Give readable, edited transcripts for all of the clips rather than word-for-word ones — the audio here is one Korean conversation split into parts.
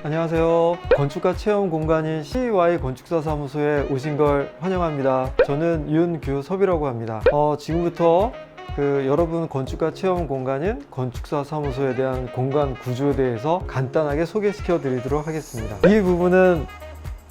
안녕하세요. 건축가 체험 공간인 CY 건축사 사무소에 오신 걸 환영합니다. 저는 윤규섭이라고 합니다. 지금부터 여러분 건축가 체험 공간인 건축사 사무소에 대한 공간 구조에 대해서 간단하게 소개시켜 드리도록 하겠습니다. 이 부분은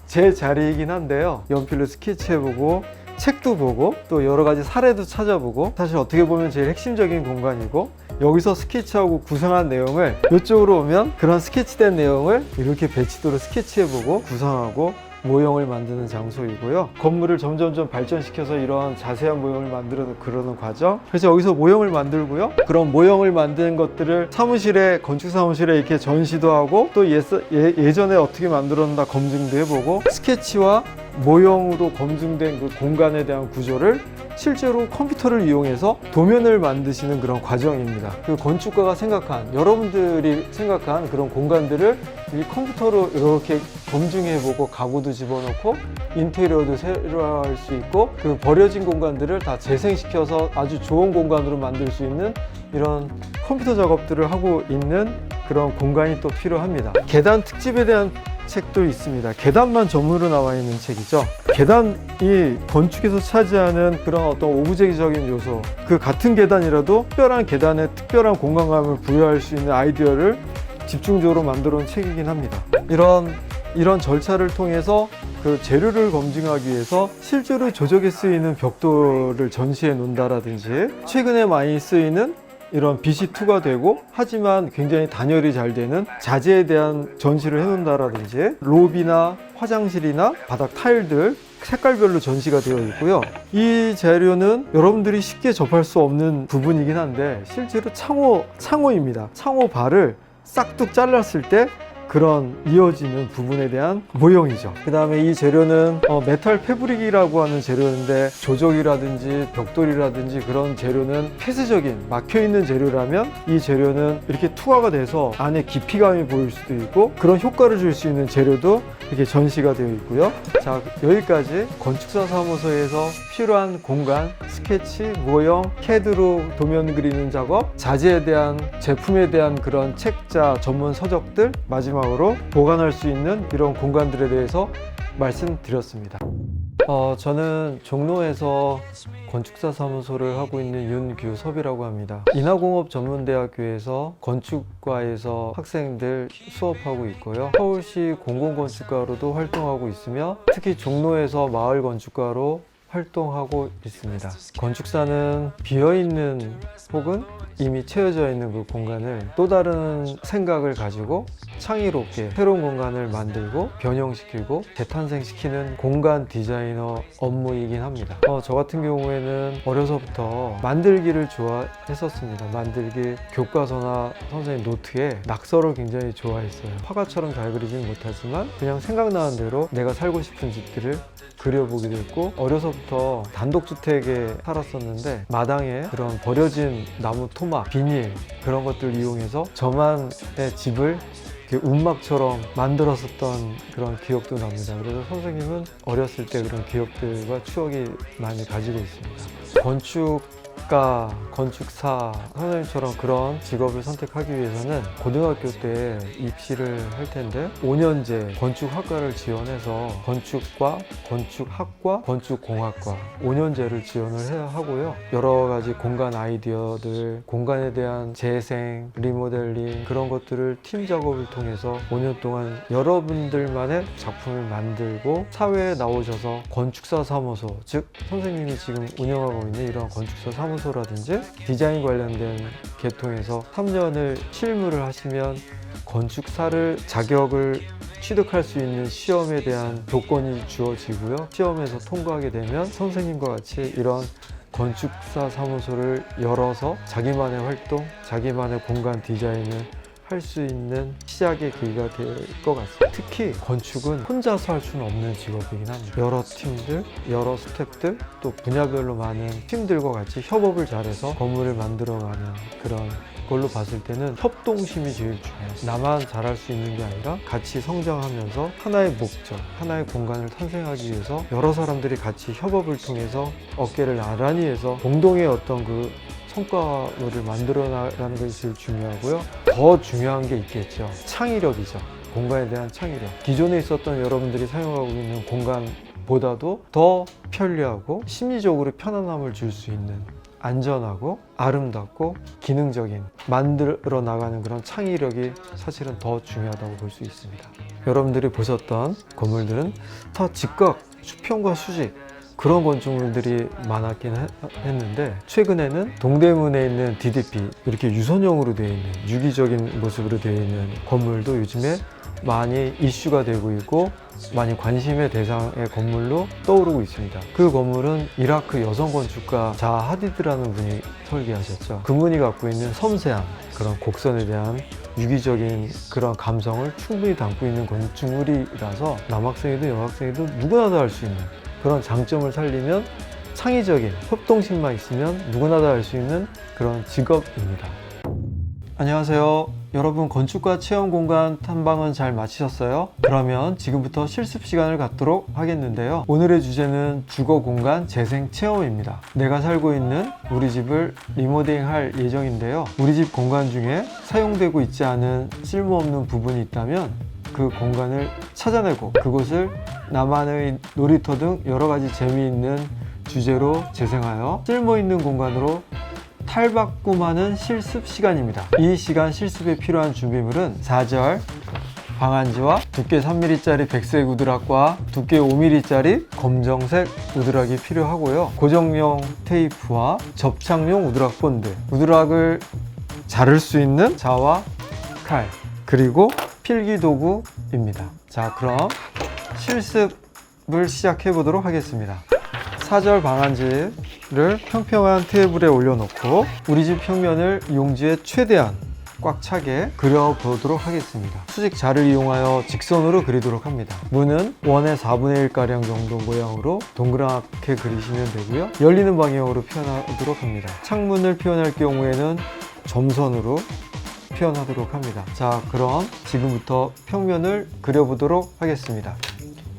제 자리이긴 한데요. 연필로 스케치해보고 책도 보고 또 여러 가지 사례도 찾아보고, 사실 어떻게 보면 제일 핵심적인 공간이고, 여기서 스케치하고 구상한 내용을 이쪽으로 오면 그런 스케치된 내용을 이렇게 배치도로 스케치해보고 구상하고 모형을 만드는 장소이고요. 건물을 점점점 발전시켜서 이런 자세한 모형을 만들어 그러는 과정. 그래서 여기서 모형을 만들고요. 그런 모형을 만든 것들을 사무실에, 건축 사무실에 이렇게 전시도 하고, 또 예전에 어떻게 만들었나 검증도 해보고, 스케치와 모형으로 검증된 그 공간에 대한 구조를 실제로 컴퓨터를 이용해서 도면을 만드시는 그런 과정입니다. 그 건축가가 생각한, 여러분들이 생각한 그런 공간들을 이 컴퓨터로 이렇게 검증해보고 가구도 집어넣고 인테리어도 새로 할 수 있고, 그 버려진 공간들을 다 재생시켜서 아주 좋은 공간으로 만들 수 있는 이런 컴퓨터 작업들을 하고 있는 그런 공간이 또 필요합니다. 계단 특집에 대한 책도 있습니다. 계단만 전문으로 나와 있는 책이죠. 계단이 건축에서 차지하는 그런 어떤 오브젝트적인 요소, 그 같은 계단이라도 특별한 계단에 특별한 공간감을 부여할 수 있는 아이디어를 집중적으로 만들어 온 책이긴 합니다. 이런 절차를 통해서 그 재료를 검증하기 위해서 실제로 조적에 쓰이는 벽돌을 전시해 놓는다라든지, 최근에 많이 쓰이는 이런 BC2가 되고 하지만 굉장히 단열이 잘 되는 자재에 대한 전시를 해놓는다라든지, 로비나 화장실이나 바닥 타일들 색깔별로 전시가 되어 있고요. 이 재료는 여러분들이 쉽게 접할 수 없는 부분이긴 한데 실제로 창호입니다. 창호 발을 싹둑 잘랐을 때 그런 이어지는 부분에 대한 모형이죠. 그 다음에 이 재료는 메탈 패브릭이라고 하는 재료인데, 조적이라든지 벽돌이라든지 그런 재료는 폐쇄적인 막혀있는 재료라면 이 재료는 이렇게 투과가 돼서 안에 깊이감이 보일 수도 있고, 그런 효과를 줄 수 있는 재료도 이렇게 전시가 되어 있고요. 자, 여기까지 건축사 사무소에서 필요한 공간, 스케치, 모형, CAD로 도면 그리는 작업, 자재에 대한, 제품에 대한 그런 책자, 전문 서적들, 마지막으로 보관할 수 있는 이런 공간들에 대해서 말씀드렸습니다. 저는 종로에서 건축사 사무소를 하고 있는 윤규섭이라고 합니다. 인하공업전문대학교에서 건축과에서 학생들 수업하고 있고요. 서울시 공공건축가로도 활동하고 있으며, 특히 종로에서 마을건축가로 활동하고 있습니다. 건축사는 비어있는 혹은 이미 채워져 있는 그 공간을 또 다른 생각을 가지고 창의롭게 새로운 공간을 만들고 변형시키고 재탄생시키는 공간 디자이너 업무이긴 합니다. 저 같은 경우에는 어려서부터 만들기를 좋아했었습니다. 만들기, 교과서나 선생님 노트에 낙서를 굉장히 좋아했어요. 화가처럼 잘 그리지는 못하지만 그냥 생각나는 대로 내가 살고 싶은 집들을 그려보기도 했고, 어려서부터 단독주택에 살았었는데 마당에 그런 버려진 나무 토막, 비닐 그런 것들 이용해서 저만의 집을 움막처럼 만들었었던 그런 기억도 납니다. 그래서 선생님은 어렸을 때 그런 기억들과 추억이 많이 가지고 있습니다. 건축가, 건축사 선생님처럼 그런 직업을 선택하기 위해서는 고등학교 때 입시를 할 텐데 5년제 건축학과를 지원해서 건축과, 건축학과, 건축공학과 5년제를 지원을 해야 하고요. 여러 가지 공간 아이디어들, 공간에 대한 재생, 리모델링 그런 것들을 팀 작업을 통해서 5년 동안 여러분들만의 작품을 만들고 사회에 나오셔서 건축사 사무소, 즉 선생님이 지금 운영하고 있는 이런 건축사 사무소라든지 디자인 관련된 계통에서 3년을 실무를 하시면 건축사를 자격을 취득할 수 있는 시험에 대한 조건이 주어지고요. 시험에서 통과하게 되면 선생님과 같이 이런 건축사 사무소를 열어서 자기만의 활동, 자기만의 공간 디자인을 할 수 있는 시작의 계기가 될 것 같습니다. 특히 건축은 혼자서 할 수는 없는 직업이긴 합니다. 여러 팀들, 여러 스태프들, 또 분야별로 많은 팀들과 같이 협업을 잘해서 건물을 만들어가는 그런 걸로 봤을 때는 협동심이 제일 중요해요. 나만 잘할 수 있는 게 아니라 같이 성장하면서 하나의 목적, 하나의 공간을 탄생하기 위해서 여러 사람들이 같이 협업을 통해서 어깨를 나란히 해서 공동의 어떤 그 성과물을 만들어 나가는 것이 제일 중요하고요. 더 중요한 게 있겠죠. 창의력이죠. 공간에 대한 창의력, 기존에 있었던 여러분들이 사용하고 있는 공간보다도 더 편리하고 심리적으로 편안함을 줄 수 있는, 안전하고 아름답고 기능적인, 만들어 나가는 그런 창의력이 사실은 더 중요하다고 볼 수 있습니다. 여러분들이 보셨던 건물들은 다 직각, 수평과 수직, 그런 건축물들이 많았긴 했는데, 최근에는 동대문에 있는 DDP, 이렇게 유선형으로 되어 있는, 유기적인 모습으로 되어 있는 건물도 요즘에 많이 이슈가 되고 있고 많이 관심의 대상의 건물로 떠오르고 있습니다. 그 건물은 이라크 여성 건축가 자하 하디드라는 분이 설계하셨죠. 그분이 갖고 있는 섬세한 그런 곡선에 대한 유기적인 그런 감성을 충분히 담고 있는 건축물이라서 남학생이든 여학생이든 누구나 다 할 수 있는 그런 장점을 살리면, 창의적인 협동심만 있으면 누구나 다 할 수 있는 그런 직업입니다. 안녕하세요. 여러분, 건축과 체험 공간 탐방은 잘 마치셨어요? 그러면 지금부터 실습 시간을 갖도록 하겠는데요. 오늘의 주제는 주거 공간 재생 체험입니다. 내가 살고 있는 우리 집을 리모델링 할 예정인데요. 우리 집 공간 중에 사용되고 있지 않은 쓸모없는 부분이 있다면 그 공간을 찾아내고 그곳을 나만의 놀이터 등 여러 가지 재미있는 주제로 재생하여 쓸모있는 공간으로 탈바꿈하는 실습 시간입니다. 이 시간 실습에 필요한 준비물은 4절 방안지와 두께 3mm짜리 백색 우드락과 두께 5mm짜리 검정색 우드락이 필요하고요. 고정용 테이프와 접착용 우드락 본드, 우드락을 자를 수 있는 자와 칼, 그리고 필기 도구입니다. 자, 그럼 실습을 시작해 보도록 하겠습니다. 4절 방안지를 평평한 테이블에 올려놓고 우리 집 평면을 용지에 최대한 꽉 차게 그려보도록 하겠습니다. 수직자를 이용하여 직선으로 그리도록 합니다. 문은 원의 4분의 1가량 정도 모양으로 동그랗게 그리시면 되고요. 열리는 방향으로 표현하도록 합니다. 창문을 표현할 경우에는 점선으로 표현하도록 합니다. 자, 그럼 지금부터 평면을 그려보도록 하겠습니다.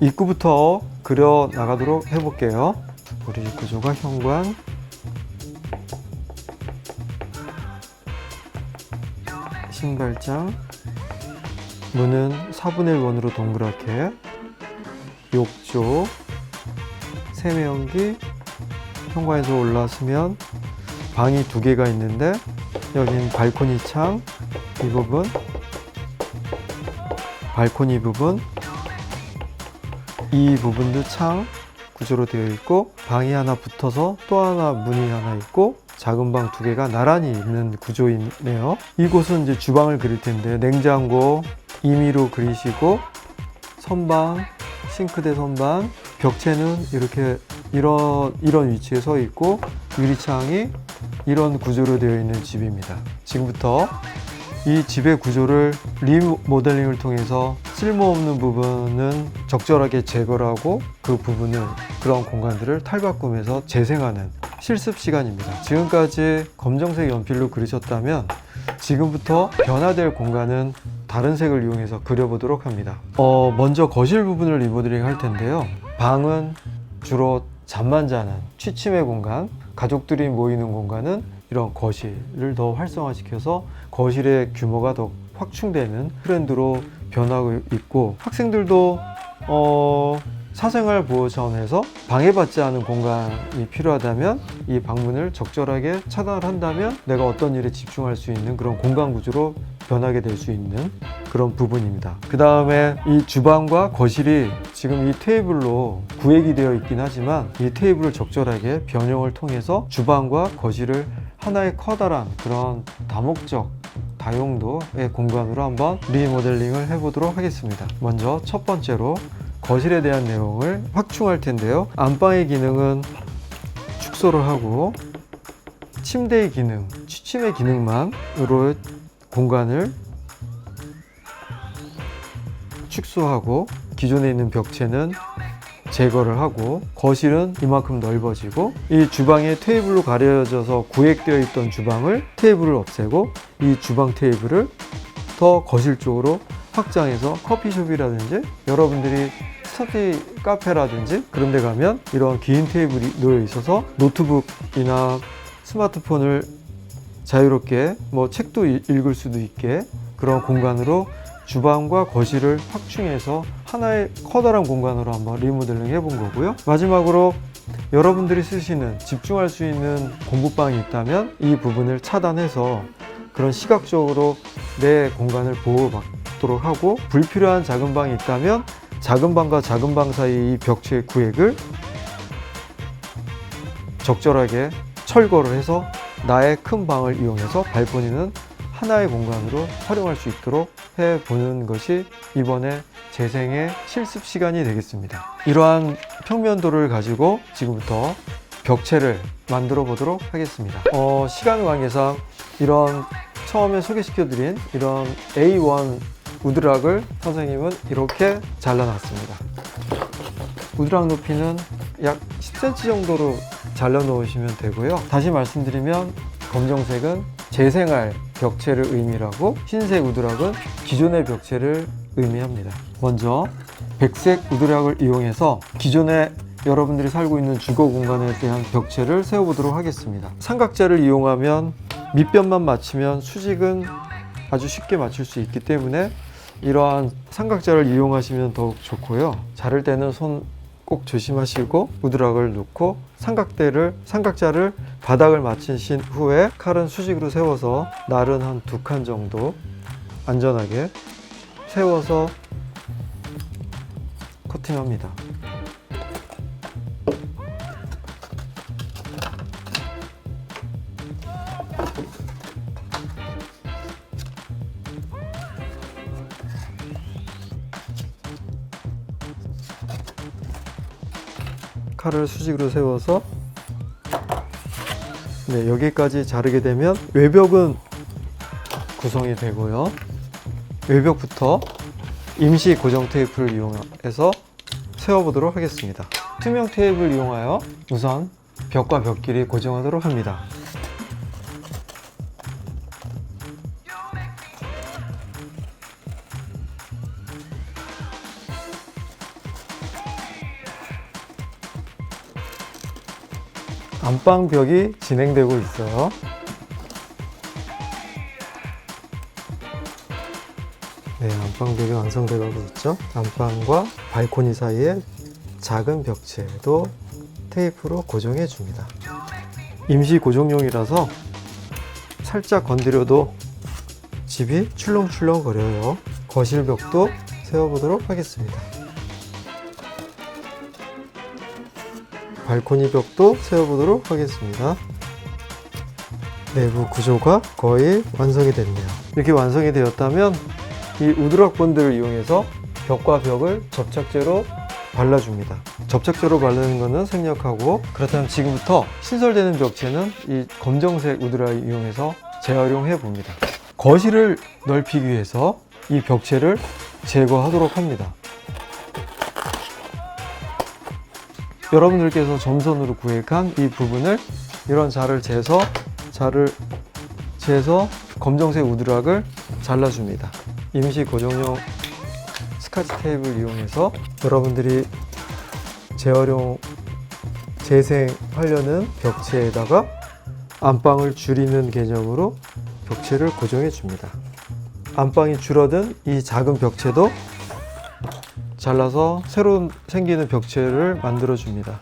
입구부터 그려 나가도록 해볼게요. 우리 집 구조가 현관, 신발장, 문은 4분의 1원으로 동그랗게, 욕조, 세면기, 현관에서 올라서면 방이 2개가 있는데 여긴 발코니 창, 이 부분, 발코니 부분, 이 부분도 창 구조로 되어 있고, 방이 하나 붙어서 또 하나 문이 하나 있고 작은 방 2개가 나란히 있는 구조이네요. 이곳은 이제 주방을 그릴 텐데 냉장고 임의로 그리시고, 선반, 싱크대 선반, 벽체는 이렇게 이런 위치에 서 있고 유리창이 이런 구조로 되어 있는 집입니다. 지금부터 이 집의 구조를 리모델링을 통해서 쓸모없는 부분은 적절하게 제거를 하고 그 부분을, 그런 공간들을 탈바꿈해서 재생하는 실습 시간입니다. 지금까지 검정색 연필로 그리셨다면 지금부터 변화될 공간은 다른 색을 이용해서 그려보도록 합니다. 먼저 거실 부분을 리모델링 할 텐데요. 방은 주로 잠만 자는 취침의 공간, 가족들이 모이는 공간은 이런 거실을 더 활성화시켜서 거실의 규모가 더 확충되는 트렌드로 변하고 있고, 학생들도 사생활 보호 차원에서 방해받지 않은 공간이 필요하다면 이 방문을 적절하게 차단을 한다면 내가 어떤 일에 집중할 수 있는 그런 공간 구조로 변하게 될 수 있는 그런 부분입니다. 그 다음에 이 주방과 거실이 지금 이 테이블로 구획이 되어 있긴 하지만 이 테이블을 적절하게 변형을 통해서 주방과 거실을 하나의 커다란 그런 다목적 다용도의 공간으로 한번 리모델링을 해보도록 하겠습니다. 먼저 첫 번째로 거실에 대한 내용을 확충할 텐데요. 안방의 기능은 축소를 하고 침대의 기능, 취침의 기능만으로 공간을 축소하고 기존에 있는 벽체는 제거를 하고, 거실은 이만큼 넓어지고, 이 주방에 테이블로 가려져서 구획되어 있던 주방을 테이블을 없애고 이 주방 테이블을 더 거실 쪽으로 확장해서 커피숍이라든지 여러분들이 스터디 카페라든지 그런 데 가면 이런 긴 테이블이 놓여 있어서 노트북이나 스마트폰을 자유롭게 책도 읽을 수도 있게 그런 공간으로 주방과 거실을 확충해서 하나의 커다란 공간으로 한번 리모델링 해본 거고요. 마지막으로 여러분들이 쓰시는 집중할 수 있는 공부방이 있다면 이 부분을 차단해서 그런 시각적으로 내 공간을 보호받도록 하고, 불필요한 작은 방이 있다면 작은 방과 작은 방 사이 이 벽체 구획을 적절하게 철거를 해서 나의 큰 방을 이용해서 발코니는 하나의 공간으로 활용할 수 있도록 해보는 것이 이번에 재생의 실습 시간이 되겠습니다. 이러한 평면도를 가지고 지금부터 벽체를 만들어 보도록 하겠습니다. 시간 관계상 이런 처음에 소개시켜드린 이런 A1 우드락을 선생님은 이렇게 잘라놨습니다. 우드락 높이는 약 10cm 정도로 잘라 놓으시면 되고요. 다시 말씀드리면 검정색은 재생할 벽체를 의미하고 흰색 우드락은 기존의 벽체를 의미합니다. 먼저 백색 우드락을 이용해서 기존에 여러분들이 살고 있는 주거 공간에 대한 벽체를 세워보도록 하겠습니다. 삼각자를 이용하면 밑변만 맞추면 수직은 아주 쉽게 맞출 수 있기 때문에 이러한 삼각자를 이용하시면 더욱 좋고요. 자를 때는 손 꼭 조심하시고 우드락을 놓고 삼각자를 바닥을 맞추신 후에 칼은 수직으로 세워서 날은 한 2칸 정도 안전하게 세워서 커팅합니다. 칼을 수직으로 세워서 여기까지 자르게 되면 외벽은 구성이 되고요. 외벽부터 임시 고정 테이프를 이용해서 세워보도록 하겠습니다. 투명 테이프를 이용하여 우선 벽과 벽끼리 고정하도록 합니다. 안방벽이 진행되고 있어요. 안방벽이 완성되고 있죠. 안방과 발코니 사이에 작은 벽체도 테이프로 고정해 줍니다. 임시 고정용이라서 살짝 건드려도 집이 출렁출렁 거려요. 거실벽도 세워보도록 하겠습니다. 발코니 벽도 세워보도록 하겠습니다. 내부 구조가 거의 완성이 됐네요. 이렇게 완성이 되었다면 이 우드락 본드를 이용해서 벽과 벽을 접착제로 발라줍니다. 접착제로 바르는 것은 생략하고, 그렇다면 지금부터 신설되는 벽체는 이 검정색 우드락을 이용해서 재활용해 봅니다. 거실을 넓히기 위해서 이 벽체를 제거하도록 합니다. 여러분들께서 점선으로 구획한 이 부분을 이런 자를 재서 검정색 우드락을 잘라줍니다. 임시 고정용 스카치 테이프를 이용해서 여러분들이 재생하려는 벽체에다가 안방을 줄이는 개념으로 벽체를 고정해 줍니다. 안방이 줄어든 이 작은 벽체도 잘라서 새로 생기는 벽체를 만들어 줍니다.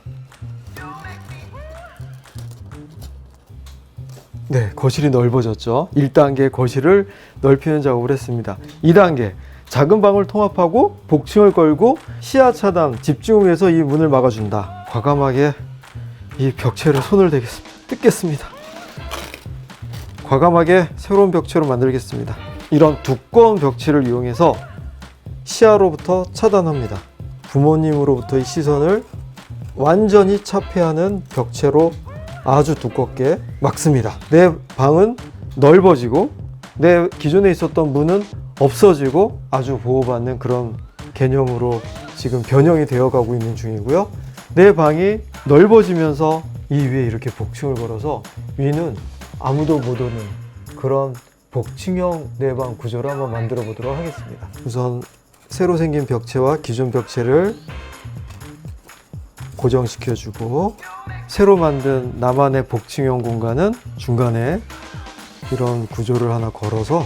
거실이 넓어졌죠. 1단계 거실을 넓히는 작업을 했습니다. 2단계 작은 방을 통합하고 복층을 걸고 시야 차단, 집중을 위해서 이 문을 막아준다. 과감하게 이 벽체를 손을 뜯겠습니다. 과감하게 새로운 벽체로 만들겠습니다. 이런 두꺼운 벽체를 이용해서 시야로부터 차단합니다. 부모님으로부터의 시선을 완전히 차폐하는 벽체로 아주 두껍게 막습니다. 내 방은 넓어지고 내 기존에 있었던 문은 없어지고 아주 보호받는 그런 개념으로 지금 변형이 되어 가고 있는 중이고요. 내 방이 넓어지면서 이 위에 이렇게 복층을 걸어서 위는 아무도 못 오는 그런 복층형 내방 구조를 한번 만들어 보도록 하겠습니다. 우선 새로 생긴 벽체와 기존 벽체를 고정시켜주고, 새로 만든 나만의 복층형 공간은 중간에 이런 구조를 하나 걸어서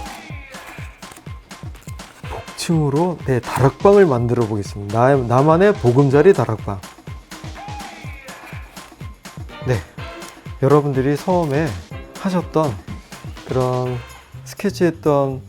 복층으로 내 다락방을 만들어 보겠습니다. 나만의 보금자리 다락방. 네, 여러분들이 처음에 하셨던 그런 스케치했던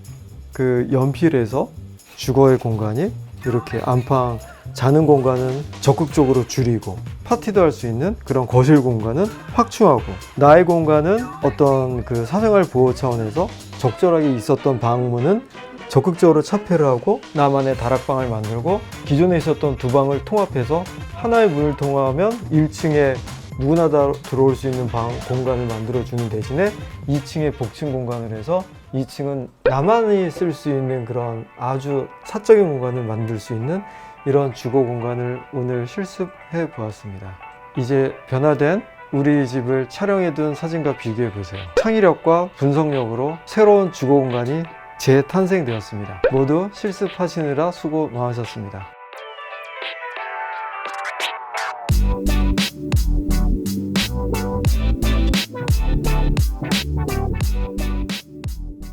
그 연필에서 주거의 공간이 이렇게 안방 자는 공간은 적극적으로 줄이고, 파티도 할 수 있는 그런 거실 공간은 확충하고, 나의 공간은 어떤 그 사생활 보호 차원에서 적절하게 있었던 방문은 적극적으로 차폐를 하고 나만의 다락방을 만들고, 기존에 있었던 두 방을 통합해서 하나의 문을 통하면 1층에 누구나 다 들어올 수 있는 방 공간을 만들어주는 대신에 2층에 복층 공간을 해서 2층은 나만이 쓸 수 있는 그런 아주 사적인 공간을 만들 수 있는 이런 주거 공간을 오늘 실습해 보았습니다. 이제 변화된 우리 집을 촬영해 둔 사진과 비교해 보세요. 창의력과 분석력으로 새로운 주거 공간이 재탄생되었습니다. 모두 실습하시느라 수고 많으셨습니다.